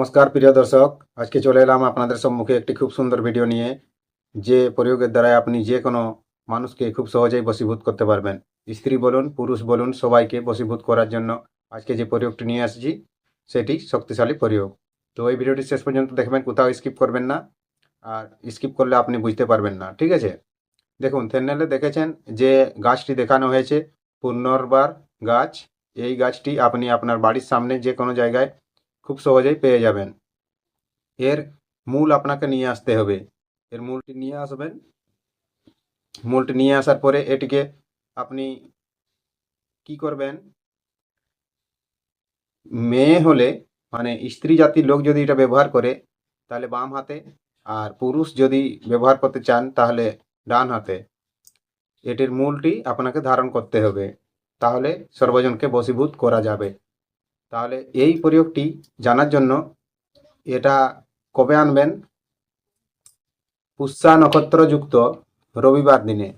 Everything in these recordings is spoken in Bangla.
নমস্কার প্রিয় দর্শক, আজকে চলে এলাম আপনাদের সম্মুখে একটি খুব সুন্দর ভিডিও নিয়ে। যে প্রয়োগের দ্বারা আপনি যে কোনো মানুষকে খুব সহজেই বশীভূত করতে পারবেন। স্ত্রী বলুন, পুরুষ বলুন, সবাইকে বশীভূত করার জন্য আজকে যে প্রয়োগটি নিয়ে আসছি সেটি শক্তিশালী প্রয়োগ। তো এই ভিডিওটি শেষ পর্যন্ত দেখবেন, কোথাও স্কিপ করবেন না। আর স্কিপ করলে আপনি বুঝতে পারবেন না, ঠিক আছে? দেখুন, থাম্বনেলে দেখেছেন যে গাছটি দেখানো হয়েছে, পুনর্বার গাছ। এই গাছটি আপনি আপনার বাড়ির সামনে যে কোনো জায়গায় খুব সহজেই পেয়ে যাবেন। এর মূল আপনাকে নিয়ে আসতে হবে। এর মূলটি নিয়ে আসবেন। মূলটি নিয়ে আসার পরে এটিকে আপনি কি করবেন, মেয়ে হলে মানে স্ত্রী জাতির লোক যদি এটা ব্যবহার করে তাহলে বাম হাতে, আর পুরুষ যদি ব্যবহার করতে চান তাহলে ডান হাতে এটির মূলটি আপনাকে ধারণ করতে হবে। তাহলে সর্বজনকে বশীভূত করা যাবে। তাহলে এই প্রয়োগটি জানার জন্য এটা কবে আনবেন? পুষ্যা নক্ষত্রযুক্ত রবিবার দিনে।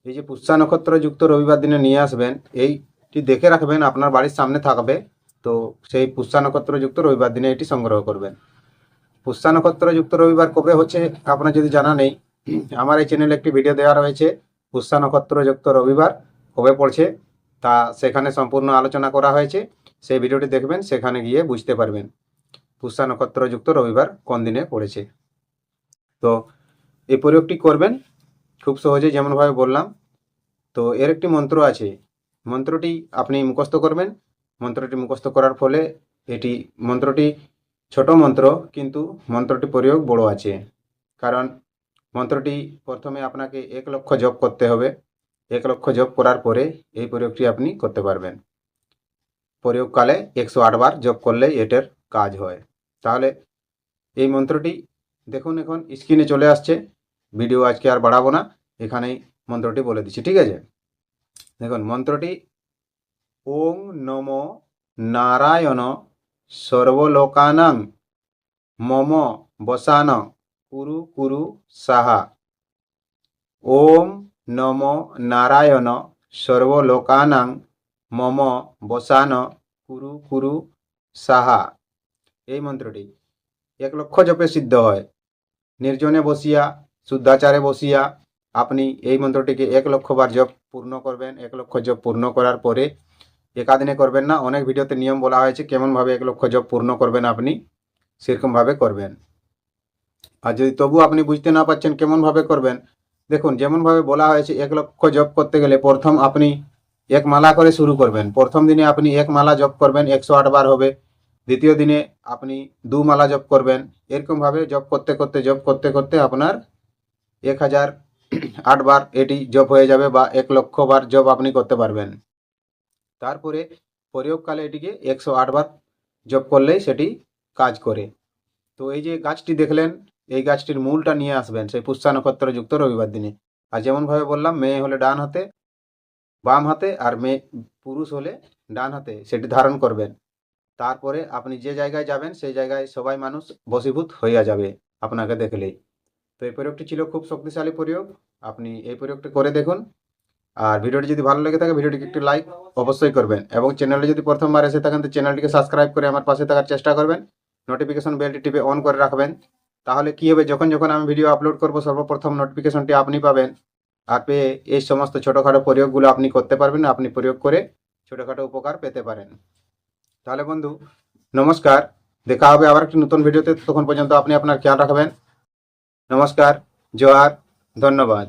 এই যে পুষ্যা নক্ষত্রযুক্ত রবিবার দিনে নিয়ে আসবেন, এইটি দেখে রাখবেন আপনার বাড়ির সামনে থাকবে। তো সেই পুষ্যা নক্ষত্রযুক্ত রবিবার দিনে এটি সংগ্রহ করবেন। পুষ্যা নক্ষত্রযুক্ত রবিবার কবে হচ্ছে আপনার যদি জানা নেই, আমার এই চ্যানেলে একটি ভিডিও দেওয়া রয়েছে পুষ্যা নক্ষত্রযুক্ত রবিবার কবে পড়ছে, তা সেখানে সম্পূর্ণ আলোচনা করা হয়েছে। সেই ভিডিওটি দেখবেন, সেখানে গিয়ে বুঝতে পারবেন পুষ্যা নক্ষত্রযুক্ত রবিবার কোন দিনে পড়েছে। তো এই প্রয়োগটি করবেন খুব সহজে, যেমনভাবে বললাম। তো এর একটি মন্ত্র আছে, মন্ত্রটি আপনি মুখস্থ করবেন। মন্ত্রটি মুখস্থ করার ফলে মন্ত্রটি ছোট মন্ত্র, কিন্তু মন্ত্রটি প্রয়োগ বড় আছে। কারণ মন্ত্রটি প্রথমে আপনাকে 1,00,000 জপ করতে হবে। 1,00,000 জপ করার পরে এই প্রয়োগটি আপনি করতে পারবেন। প্রয়োগকালে 108 বার জপ করলেই এটার কাজ হয়। তাহলে এই মন্ত্রটি দেখুন, এখন স্ক্রিনে চলে আসছে। ভিডিও আজকে আর বাড়াবো না, এখানেই মন্ত্রটি বলে দিচ্ছি, ঠিক আছে? দেখুন মন্ত্রটি: ওং নমো নারায়ণ সর্বলোকানাং মম বসান কুরু কুরু সাহা। ওম নমো নারায়ণ সর্বলোকানাং মম বসান কুরু কুরু সাহা। এই মন্ত্রটি 1,00,000 জপে সিদ্ধ হয়। নির্জনে বসিয়া, শুদ্ধাচারে বসিয়া আপনি এই মন্ত্রটিকে 1,00,000 বার জপ পূর্ণ করবেন। 1,00,000 জপ পূর্ণ করার পরে একাদিনে করবেন না, অনেক ভিডিওতে নিয়ম বলা হয়েছে কেমনভাবে 1,00,000 জপ পূর্ণ করবেন, আপনি সেরকমভাবে করবেন। আর যদি তবু আপনি বুঝতে না পারছেন কেমনভাবে করবেন, দেখুন যেমনভাবে বলা হয়েছে 1,00,000 জপ করতে গেলে প্রথম আপনি 1 মালা করে শুরু করবেন। প্রথম দিনে আপনি 1 মালা জপ করবেন, 108 বার হবে। দ্বিতীয় দিনে আপনি 2 মালা জপ করবেন। এরকমভাবে জপ করতে করতে আপনার 1,008 বার এটি জপ হয়ে যাবে, বা 1,00,000 বার জপ আপনি করতে পারবেন। তারপরে প্রয়োগকালে এটিকে 108 বার জপ করলেই সেটি কাজ করে। তো এই যে গাছটি দেখলেন, এই গাছটির মূলটা নিয়ে আসবেন সেই পুষ্যা নক্ষত্রযুক্ত রবিবার দিনে। আর যেমনভাবে বললাম, মেয়ে হলে ডান হাতে, বাম হাতে, আর পুরুষ হলে ডান হাতে সেটি ধারণ করবেন। তারপরে আপনি যে জায়গায় যাবেন সেই জায়গায় সবাই মানুষ বশীভূত হইয়া যাবে আপনাকে দেখলেই। তো এই প্রয়োগটি ছিল খুব শক্তিশালী প্রয়োগ, আপনি এই প্রয়োগটি করে দেখুন। আর ভিডিওটি যদি ভালো লেগে থাকে ভিডিওটিকে একটি লাইক অবশ্যই করবেন, এবং চ্যানেলে যদি প্রথমবার এসে থাকেন তো চ্যানেলটিকে সাবস্ক্রাইব করে আমার পাশে থাকার চেষ্টা করবেন। নোটিফিকেশন বেলটি টিপে অন করে রাখবেন। তাহলে কি হবে, যখন যখন আমি ভিডিও আপলোড করব সর্বপ্রথম নোটিফিকেশনটি আপনি পাবেন। আর পেয়ে এই সমস্ত ছোটোখাটো প্রয়োগগুলো আপনি করতে পারবেন, আপনি প্রয়োগ করে ছোটোখাটো উপকার পেতে পারেন। তাহলে বন্ধু, নমস্কার, দেখা হবে আবার একটি নতুন ভিডিওতে। তখন পর্যন্ত আপনি আপনার খেয়াল রাখবেন। নমস্কার, জোহার, ধন্যবাদ।